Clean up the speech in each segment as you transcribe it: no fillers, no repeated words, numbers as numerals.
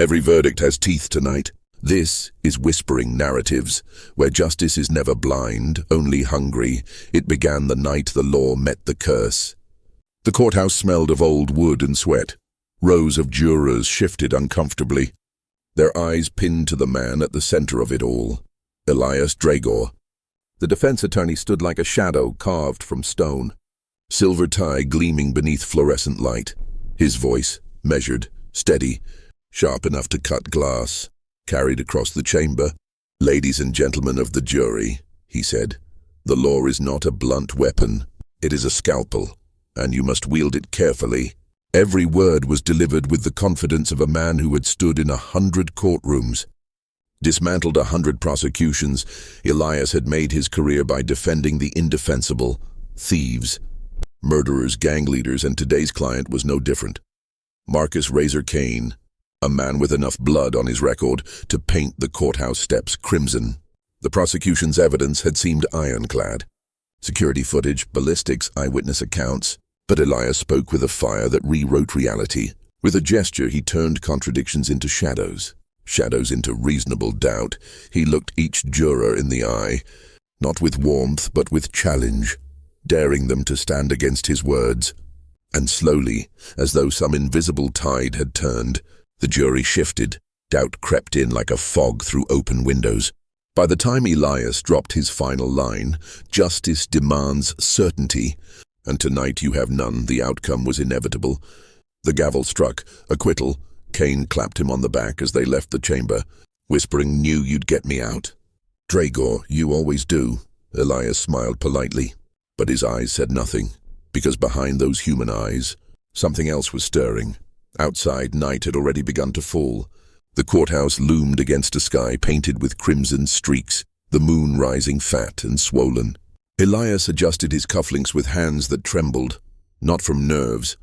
Every verdict has teeth tonight. This is Whispering Narratives, where justice is never blind, only hungry. It began the night the law met the curse. The courthouse smelled of old wood and sweat. Rows of jurors shifted uncomfortably, their eyes pinned to the man at the center of it all, Elias Draegor. The defense attorney stood like a shadow carved from stone, silver tie gleaming beneath fluorescent light. His voice, measured, steady, sharp enough to cut glass, carried across the chamber. "Ladies and gentlemen of the jury," he said, "the law is not a blunt weapon. It is a scalpel, and you must wield it carefully." Every word was delivered with the confidence of a man who had stood in 100 courtrooms, dismantled 100 prosecutions. Elias had made his career by defending the indefensible, thieves, murderers, gang leaders, and today's client was no different. Marcus Razor Kane, a man with enough blood on his record to paint the courthouse steps crimson. The prosecution's evidence had seemed ironclad. Security footage, ballistics, eyewitness accounts. But Elias spoke with a fire that rewrote reality. With a gesture, he turned contradictions into shadows, shadows into reasonable doubt. He looked each juror in the eye, not with warmth, but with challenge, daring them to stand against his words. And slowly, as though some invisible tide had turned, the jury shifted. Doubt crept in like a fog through open windows. By the time Elias dropped his final line, "Justice demands certainty, and tonight you have none," the outcome was inevitable. The gavel struck, acquittal. Kane clapped him on the back as they left the chamber. Whispering, "Knew you'd get me out." "Draegor, you always do." Elias smiled politely, but his eyes said nothing, because behind those human eyes, something else was stirring. Outside, night had already begun to fall. The courthouse loomed against a sky painted with crimson streaks, the moon rising fat and swollen. Elias adjusted his cufflinks with hands that trembled, not from nerves,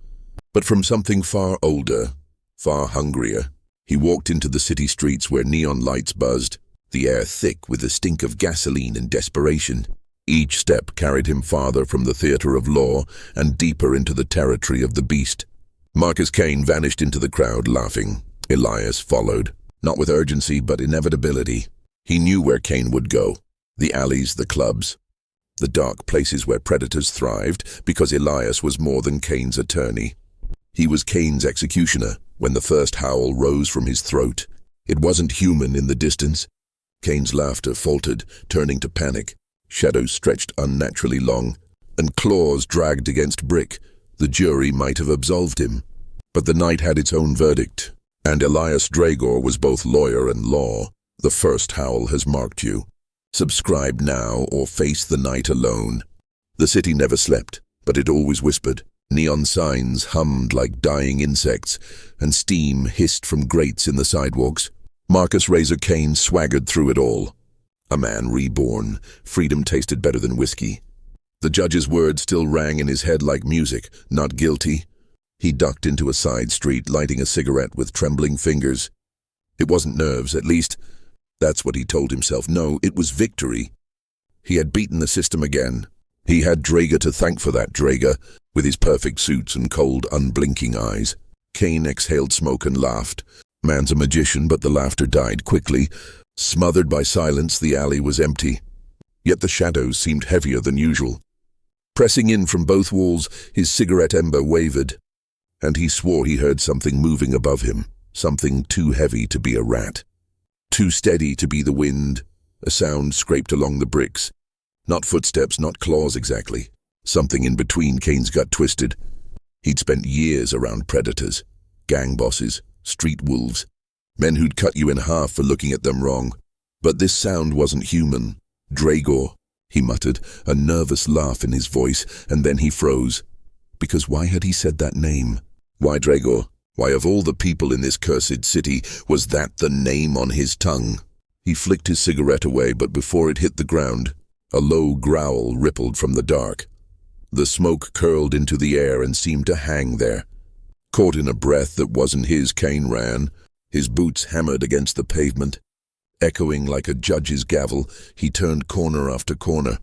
but from something far older, far hungrier. He walked into the city streets where neon lights buzzed, the air thick with the stink of gasoline and desperation. Each step carried him farther from the theater of law and deeper into the territory of the beast. Marcus Kane vanished into the crowd, laughing. Elias followed, not with urgency but inevitability. He knew where Kane would go, the alleys, the clubs, the dark places where predators thrived, because Elias was more than Kane's attorney. He was Kane's executioner when the first howl rose from his throat. It wasn't human in the distance. Kane's laughter faltered, turning to panic. Shadows stretched unnaturally long, and claws dragged against brick. The jury might have absolved him, but the night had its own verdict, and Elias Draegor was both lawyer and law. The first howl has marked you. Subscribe now or face the night alone. The city never slept, but it always whispered. Neon signs hummed like dying insects, and steam hissed from grates in the sidewalks. Marcus Razor Kane swaggered through it all. A man reborn. Freedom tasted better than whiskey. The judge's words still rang in his head like music. Not guilty. He ducked into a side street, lighting a cigarette with trembling fingers. It wasn't nerves, at least. That's what he told himself. No, it was victory. He had beaten the system again. He had Draegor to thank for that. Draegor, with his perfect suits and cold, unblinking eyes. Kane exhaled smoke and laughed. Man's a magician, but the laughter died quickly. Smothered by silence, the alley was empty. Yet the shadows seemed heavier than usual. Pressing in from both walls, his cigarette ember wavered, and he swore he heard something moving above him, something too heavy to be a rat, too steady to be the wind. A sound scraped along the bricks. Not footsteps, not claws exactly. Something in between. Kane's gut twisted. He'd spent years around predators, gang bosses, street wolves, men who'd cut you in half for looking at them wrong. But this sound wasn't human. Draegor, he muttered, a nervous laugh in his voice, and then he froze. Because why had he said that name? Why Draegor? Why, of all the people in this cursed city, was that the name on his tongue? He flicked his cigarette away, but before it hit the ground, a low growl rippled from the dark. The smoke curled into the air and seemed to hang there. Caught in a breath that wasn't his, Kane ran. His boots hammered against the pavement. Echoing like a judge's gavel, he turned corner after corner,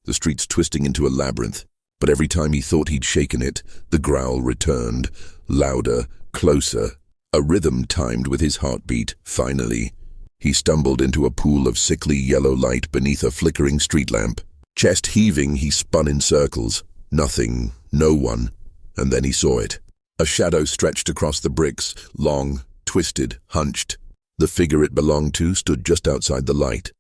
the streets twisting into a labyrinth. But every time he thought he'd shaken it, the growl returned, louder, closer, A rhythm timed with his heartbeat. Finally, he stumbled into a pool of sickly yellow light beneath a flickering street lamp. Chest heaving, he spun in circles. Nothing, no one, and then he saw it. A shadow stretched across the bricks, long, twisted, hunched. The figure it belonged to stood just outside the light,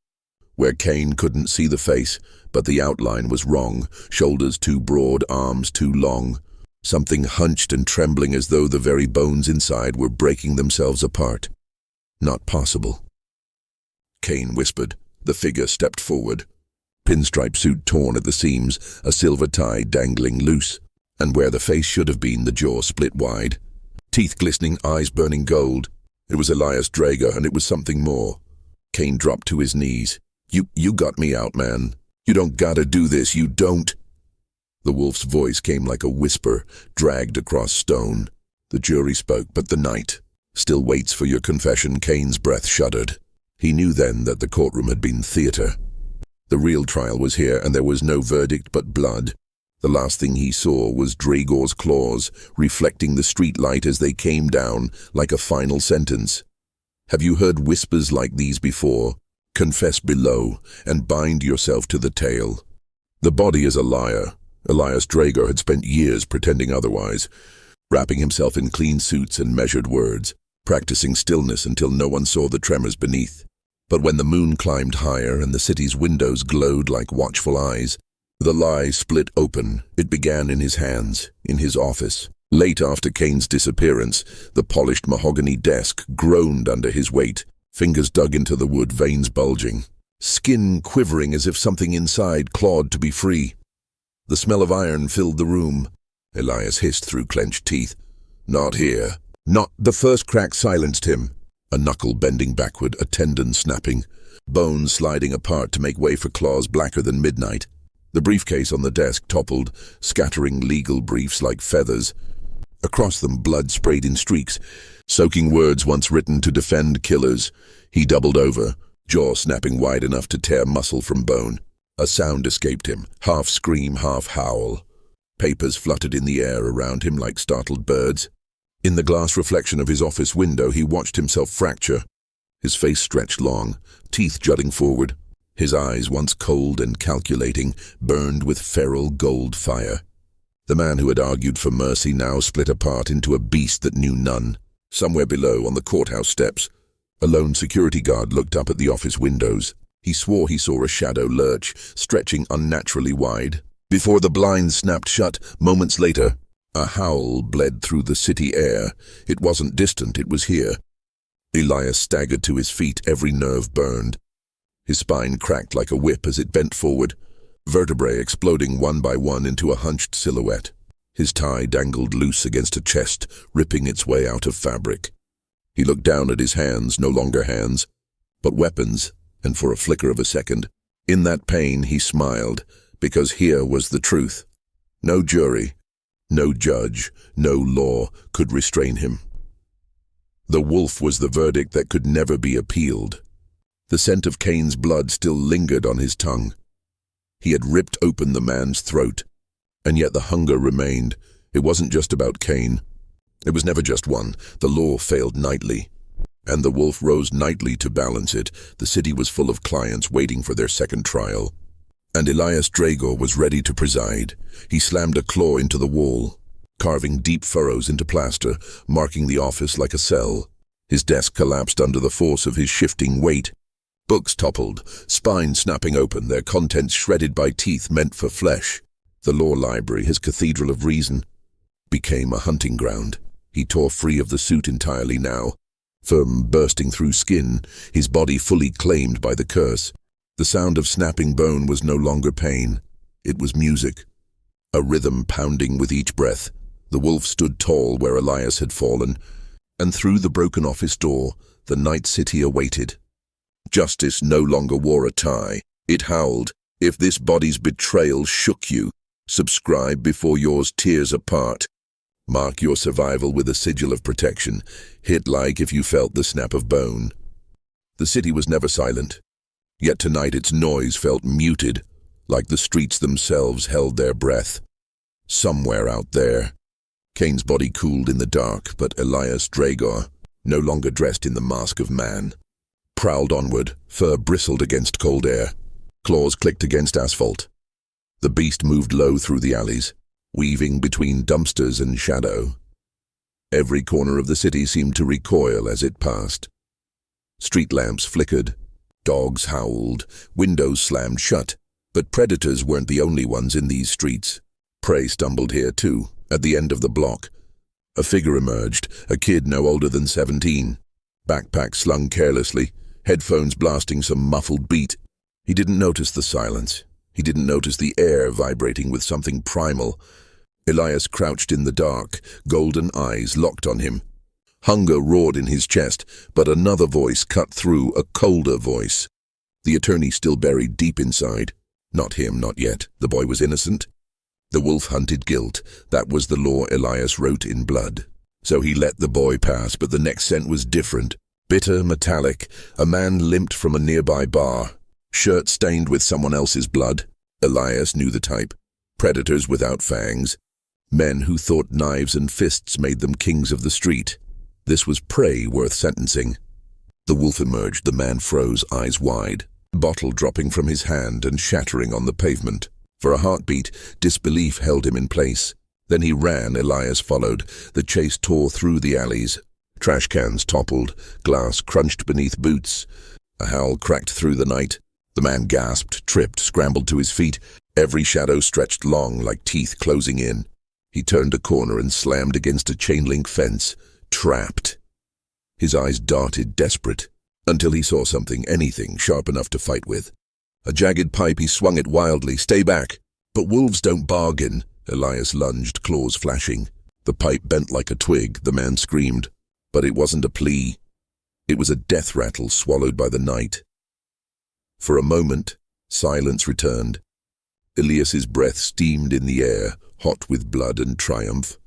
where Kane couldn't see the face, but the outline was wrong, shoulders too broad, arms too long. Something hunched and trembling as though the very bones inside were breaking themselves apart. Not possible. Kane whispered. The figure stepped forward. Pinstripe suit torn at the seams, a silver tie dangling loose, and where the face should have been, the jaw split wide. Teeth glistening, eyes burning gold. It was Elias Draegor, and it was something more. Kane dropped to his knees. You got me out, man. You don't gotta do this, you don't. The wolf's voice came like a whisper, dragged across stone. The jury spoke, but the night still waits for your confession. Kane's breath shuddered. He knew then that the courtroom had been theater. The real trial was here, and there was no verdict but blood. The last thing he saw was Draegor's claws, reflecting the street light as they came down, like a final sentence. Have you heard whispers like these before? Confess below, and bind yourself to the tale. The body is a liar. Elias Draegor had spent years pretending otherwise, wrapping himself in clean suits and measured words, practicing stillness until no one saw the tremors beneath. But when the moon climbed higher and the city's windows glowed like watchful eyes, the lie split open. It began in his hands, in his office. Late after Kane's disappearance, the polished mahogany desk groaned under his weight, fingers dug into the wood, veins bulging, skin quivering as if something inside clawed to be free. The smell of iron filled the room. Elias hissed through clenched teeth. Not here. Not. The first crack silenced him. A knuckle bending backward, a tendon snapping, bones sliding apart to make way for claws blacker than midnight. The briefcase on the desk toppled, scattering legal briefs like feathers. Across them, blood sprayed in streaks, soaking words once written to defend killers. He doubled over, jaw snapping wide enough to tear muscle from bone. A sound escaped him, half scream, half howl. Papers fluttered in the air around him like startled birds. In the glass reflection of his office window, he watched himself fracture. His face stretched long, teeth jutting forward. His eyes, once cold and calculating, burned with feral gold fire. The man who had argued for mercy now split apart into a beast that knew none. Somewhere below, on the courthouse steps, a lone security guard looked up at the office windows. He swore he saw a shadow lurch, stretching unnaturally wide. Before the blinds snapped shut, moments later, a howl bled through the city air. It wasn't distant, it was here. Elias staggered to his feet, every nerve burned. His spine cracked like a whip as it bent forward, vertebrae exploding one by one into a hunched silhouette. His tie dangled loose against a chest, ripping its way out of fabric. He looked down at his hands, no longer hands, but weapons, and for a flicker of a second, in that pain he smiled, because here was the truth. No jury, no judge, no law could restrain him. The wolf was the verdict that could never be appealed. The scent of Kane's blood still lingered on his tongue. He had ripped open the man's throat, and yet the hunger remained. It wasn't just about Kane. It was never just one. The law failed nightly, and the wolf rose nightly to balance it. The city was full of clients waiting for their second trial, and Elias Draegor was ready to preside. He slammed a claw into the wall, carving deep furrows into plaster, marking the office like a cell. His desk collapsed under the force of his shifting weight. Books toppled, spines snapping open, their contents shredded by teeth meant for flesh. The law library, his cathedral of reason, became a hunting ground. He tore free of the suit entirely now, firm bursting through skin, his body fully claimed by the curse. The sound of snapping bone was no longer pain. It was music, a rhythm pounding with each breath. The wolf stood tall where Elias had fallen, and through the broken office door, the night city awaited. Justice no longer wore a tie. It howled, if this body's betrayal shook you, subscribe before yours tears apart. Mark your survival with a sigil of protection. Hit like if you felt the snap of bone. The city was never silent, yet tonight its noise felt muted, like the streets themselves held their breath. Somewhere out there, Kane's body cooled in the dark, but Elias Draegor no longer dressed in the mask of man. Prowled onward, fur bristled against cold air. Claws clicked against asphalt. The beast moved low through the alleys, weaving between dumpsters and shadow. Every corner of the city seemed to recoil as it passed. Street lamps flickered, dogs howled, windows slammed shut, but predators weren't the only ones in these streets. Prey stumbled here too, at the end of the block. A figure emerged, a kid no older than 17. Backpack slung carelessly, headphones blasting some muffled beat. He didn't notice the silence. He didn't notice the air vibrating with something primal. Elias crouched in the dark, golden eyes locked on him. Hunger roared in his chest, but another voice cut through, a colder voice. The attorney still buried deep inside. Not him, not yet. The boy was innocent. The wolf hunted guilt. That was the law Elias wrote in blood. So he let the boy pass, but the next scent was different. Bitter, metallic. A man limped from a nearby bar, shirt stained with someone else's blood. Elias knew the type. Predators without fangs. Men who thought knives and fists made them kings of the street. This was prey worth sentencing. The wolf emerged. The man froze, eyes wide, bottle dropping from his hand and shattering on the pavement. For a heartbeat, disbelief held him in place. Then he ran. Elias followed. The chase tore through the alleys. Trash cans toppled, glass crunched beneath boots. A howl cracked through the night. The man gasped, tripped, scrambled to his feet. Every shadow stretched long, like teeth closing in. He turned a corner and slammed against a chain-link fence. Trapped. His eyes darted, desperate, until he saw something, anything, sharp enough to fight with. A jagged pipe. He swung it wildly. "Stay back." "But wolves don't bargain." Elias lunged, claws flashing. The pipe bent like a twig. The man screamed. But it wasn't a plea. It was a death rattle swallowed by the night. For a moment, silence returned. Elias's breath steamed in the air, hot with blood and triumph.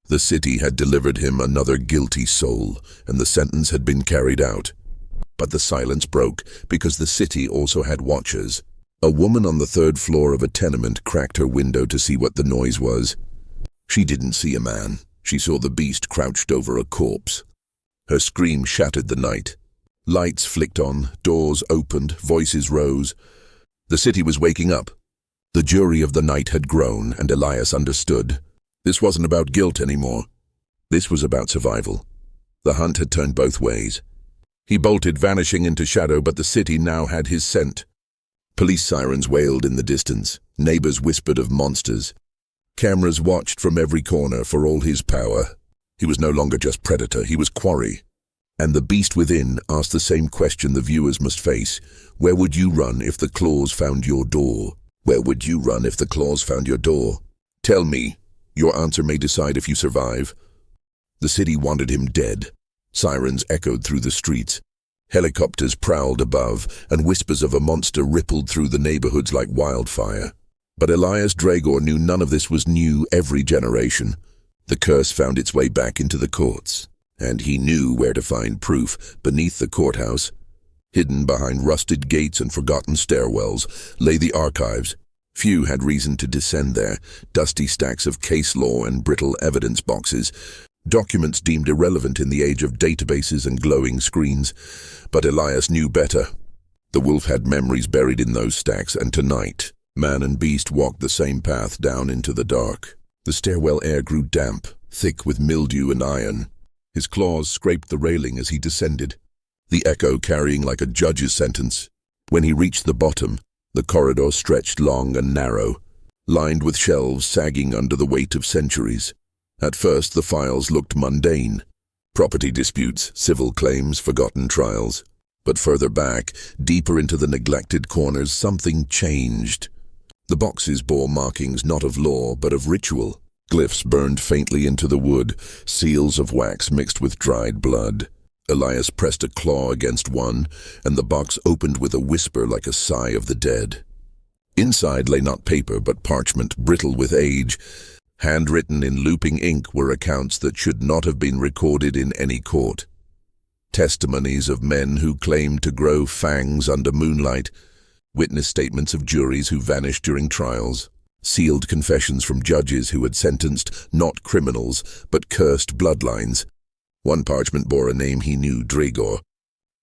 The city had delivered him another guilty soul, and the sentence had been carried out. But the silence broke, because the city also had watchers. A woman on the third floor of a tenement cracked her window to see what the noise was. She didn't see a man. She saw the beast crouched over a corpse. Her scream shattered the night. Lights flicked on, doors opened, voices rose. The city was waking up. The jury of the night had grown, and Elias understood. This wasn't about guilt anymore. This was about survival. The hunt had turned both ways. He bolted, vanishing into shadow, but the city now had his scent. Police sirens wailed in the distance. Neighbors whispered of monsters. Cameras watched from every corner. For all his power, he was no longer just predator, he was quarry. And the beast within asked the same question the viewers must face. Where would you run if the claws found your door? Where would you run if the claws found your door? Tell me. Your answer may decide if you survive. The city wanted him dead. Sirens echoed through the streets. Helicopters prowled above, and whispers of a monster rippled through the neighborhoods like wildfire. But Elias Draegor knew none of this was new every generation. The curse found its way back into the courts, and he knew where to find proof. Beneath the courthouse, hidden behind rusted gates and forgotten stairwells, lay the archives. Few had reason to descend there, dusty stacks of case law and brittle evidence boxes, documents deemed irrelevant in the age of databases and glowing screens. But Elias knew better. The wolf had memories buried in those stacks, and tonight, man and beast walked the same path down into the dark. The stairwell air grew damp, thick with mildew and iron. His claws scraped the railing as he descended, the echo carrying like a judge's sentence. When he reached the bottom, the corridor stretched long and narrow, lined with shelves sagging under the weight of centuries. At first, the files looked mundane. Property disputes, civil claims, forgotten trials. But further back, deeper into the neglected corners, something changed. The boxes bore markings not of law, but of ritual. Glyphs burned faintly into the wood, seals of wax mixed with dried blood. Elias pressed a claw against one, and the box opened with a whisper like a sigh of the dead. Inside lay not paper, but parchment, brittle with age. Handwritten in looping ink were accounts that should not have been recorded in any court. Testimonies of men who claimed to grow fangs under moonlight, witness statements of juries who vanished during trials, sealed confessions from judges who had sentenced not criminals, but cursed bloodlines. One parchment bore a name he knew, Draegor.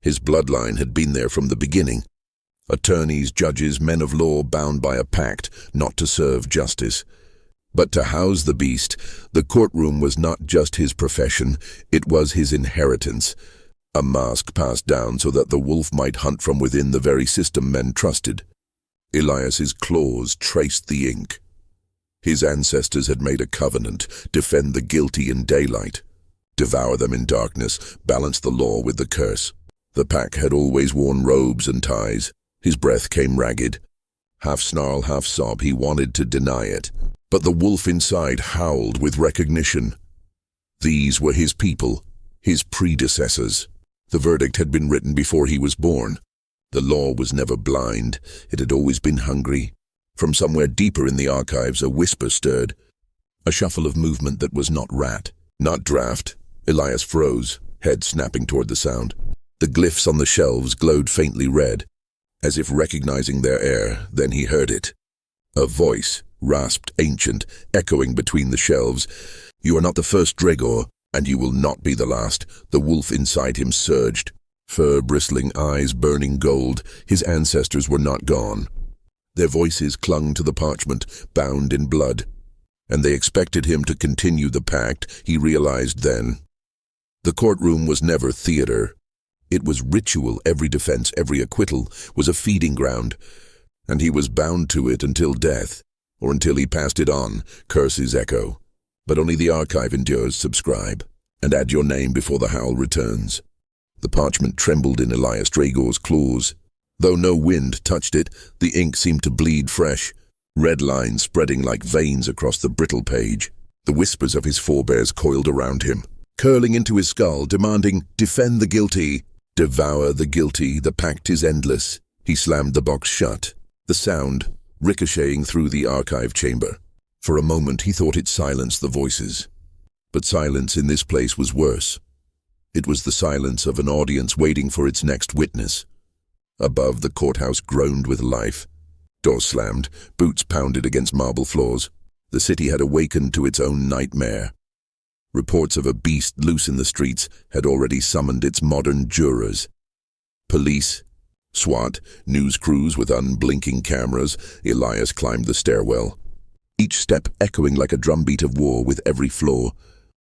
His bloodline had been there from the beginning. Attorneys, judges, men of law bound by a pact not to serve justice. But to house the beast, the courtroom was not just his profession, it was his inheritance. A mask passed down so that the wolf might hunt from within the very system men trusted. Elias's claws traced the ink. His ancestors had made a covenant, defend the guilty in daylight, devour them in darkness, balance the law with the curse. The pack had always worn robes and ties. His breath came ragged. Half snarl, half sob, he wanted to deny it. But the wolf inside howled with recognition. These were his people, his predecessors. The verdict had been written before he was born. The law was never blind, it had always been hungry. From somewhere deeper in the archives, a whisper stirred. A shuffle of movement that was not rat, not draft. Elias froze, head snapping toward the sound. The glyphs on the shelves glowed faintly red, as if recognizing their air. Then he heard it. A voice, rasped, ancient, echoing between the shelves. "You are not the first, Draegor, and you will not be the last." The wolf inside him surged. Fur-bristling eyes burning gold. His ancestors were not gone. Their voices clung to the parchment, bound in blood. And they expected him to continue the pact, he realized then. The courtroom was never theater. It was ritual. Every defense, every acquittal was a feeding ground, and he was bound to it until death, or until he passed it on. Curses echo, but only the archive endures. Subscribe, and add your name before the howl returns. The parchment trembled in Elias Draegor's claws. Though no wind touched it, the ink seemed to bleed fresh, red lines spreading like veins across the brittle page. The whispers of his forebears coiled around him, curling into his skull, demanding, "Defend the guilty. Devour the guilty, the pact is endless." He slammed the box shut, the sound ricocheting through the archive chamber. For a moment he thought it silenced the voices. But silence in this place was worse. It was the silence of an audience waiting for its next witness. Above, the courthouse groaned with life. Doors slammed, boots pounded against marble floors. The city had awakened to its own nightmare. Reports of a beast loose in the streets had already summoned its modern jurors. Police, SWAT, news crews with unblinking cameras. Elias climbed the stairwell, each step echoing like a drumbeat of war with every floor.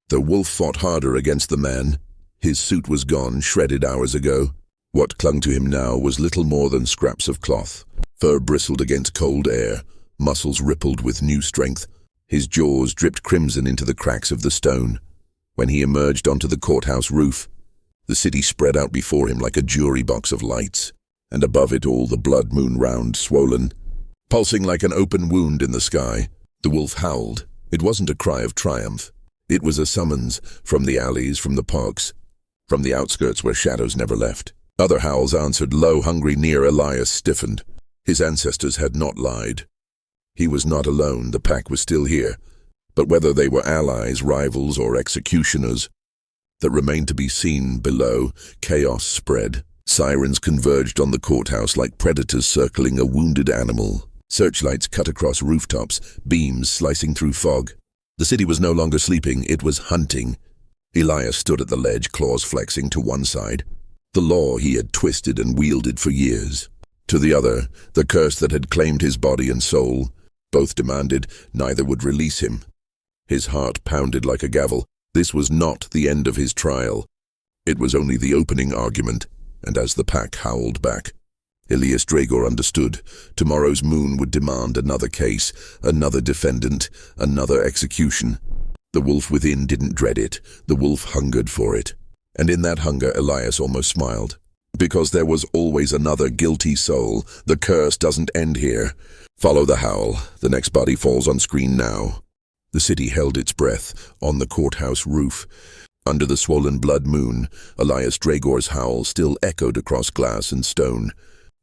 The wolf fought harder against the man. His suit was gone, shredded hours ago. What clung to him now was little more than scraps of cloth. Fur bristled against cold air, muscles rippled with new strength. His jaws dripped crimson into the cracks of the stone. When he emerged onto the courthouse roof, the city spread out before him like a jury box of lights, and above it all the blood moon round, swollen, pulsing like an open wound in the sky. The wolf howled. It wasn't a cry of triumph. It was a summons from the alleys, from the parks, from the outskirts where shadows never left. Other howls answered, low, hungry, near. Elias stiffened. His ancestors had not lied. He was not alone. The pack was still here. But whether they were allies, rivals, or executioners, that remained to be seen. Below, chaos spread. Sirens converged on the courthouse like predators circling a wounded animal. Searchlights cut across rooftops, beams slicing through fog. The city was no longer sleeping, it was hunting. Elias stood at the ledge, claws flexing to one side. The law he had twisted and wielded for years. To the other, the curse that had claimed his body and soul. Both demanded, neither would release him. His heart pounded like a gavel. This was not the end of his trial. It was only the opening argument, and as the pack howled back, Elias Draegor understood. Tomorrow's moon would demand another case, another defendant, another execution. The wolf within didn't dread it. The wolf hungered for it. And in that hunger, Elias almost smiled. Because there was always another guilty soul. The curse doesn't end here. Follow the howl. The next body falls on screen now. The city held its breath on the courthouse roof. Under the swollen blood moon, Elias Draegor's howl still echoed across glass and stone.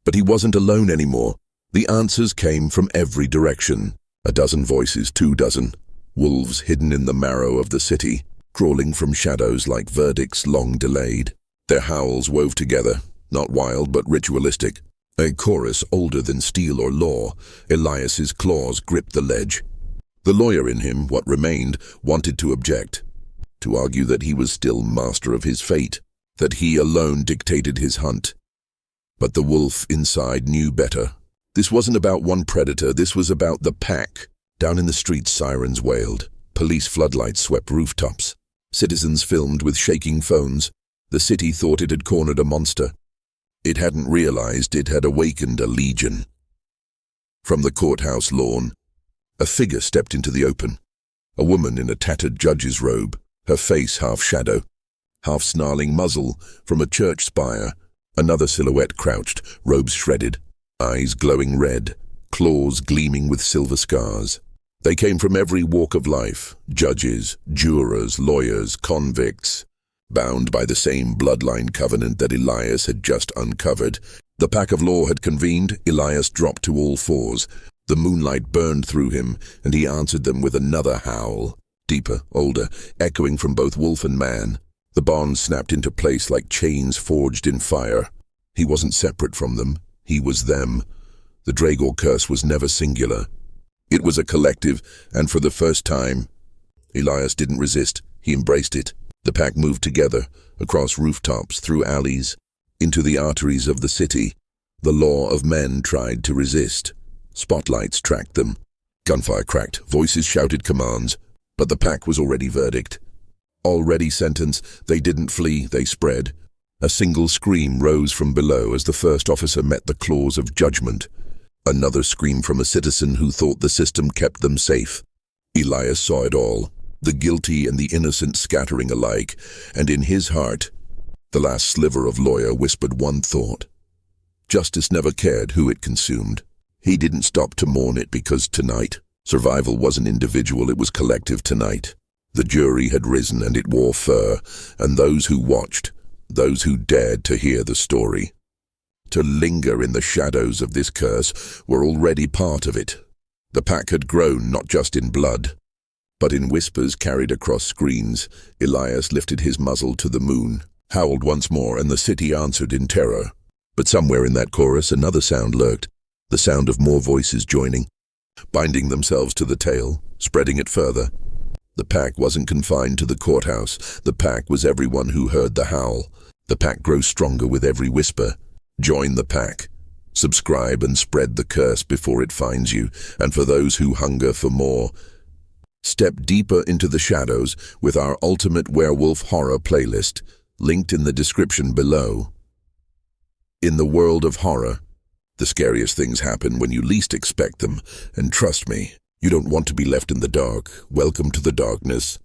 But he wasn't alone anymore. The answers came from every direction. A dozen voices, 24. Wolves hidden in the marrow of the city, crawling from shadows like verdicts long delayed. Their howls wove together, not wild but ritualistic. A chorus older than steel or law. Elias's claws gripped the ledge. The lawyer in him, what remained, wanted to object. to argue that he was still master of his fate, that he alone dictated his hunt. But the wolf inside knew better. This wasn't about one predator, this was about the pack. Down in the streets, sirens wailed. Police floodlights swept rooftops. Citizens filmed with shaking phones. The city thought it had cornered a monster. It hadn't realized it had awakened a legion. From the courthouse lawn, a figure stepped into the open. A woman in a tattered judge's robe, her face half shadow, half snarling muzzle from a church spire. Another silhouette crouched, robes shredded, eyes glowing red, claws gleaming with silver scars. They came from every walk of life, judges, jurors, lawyers, convicts, bound by the same bloodline covenant that Elias had just uncovered. The pack of law had convened. Elias dropped to all fours. The moonlight burned through him, and he answered them with another howl, deeper, older, echoing from both wolf and man. The bonds snapped into place like chains forged in fire. He wasn't separate from them. He was them. The Draegor curse was never singular. It was a collective, and for the first time, Elias didn't resist. He embraced it. The pack moved together, across rooftops, through alleys, into the arteries of the city. The law of men tried to resist. Spotlights tracked them. Gunfire cracked. Voices shouted commands. But the pack was already verdict. Already sentence. They didn't flee, they spread. A single scream rose from below as the first officer met the claws of judgment. Another scream from a citizen who thought the system kept them safe. Elias saw it all, the guilty and the innocent scattering alike, and in his heart, the last sliver of lawyer whispered one thought. Justice never cared who it consumed. He didn't stop to mourn it because tonight, survival wasn't individual, it was collective tonight. The jury had risen and it wore fur, and those who watched, those who dared to hear the story, to linger in the shadows of this curse, were already part of it. The pack had grown not just in blood, but in whispers carried across screens. Elias lifted his muzzle to the moon, howled once more, and the city answered in terror. But somewhere in that chorus another sound lurked, the sound of more voices joining, binding themselves to the tale, spreading it further. The pack wasn't confined to the courthouse. The pack was everyone who heard the howl. The pack grows stronger with every whisper. Join the pack. Subscribe and spread the curse before it finds you. And for those who hunger for more, step deeper into the shadows with our ultimate werewolf horror playlist, linked in the description below. In the world of horror, the scariest things happen when you least expect them, and trust me, you don't want to be left in the dark. Welcome to the darkness.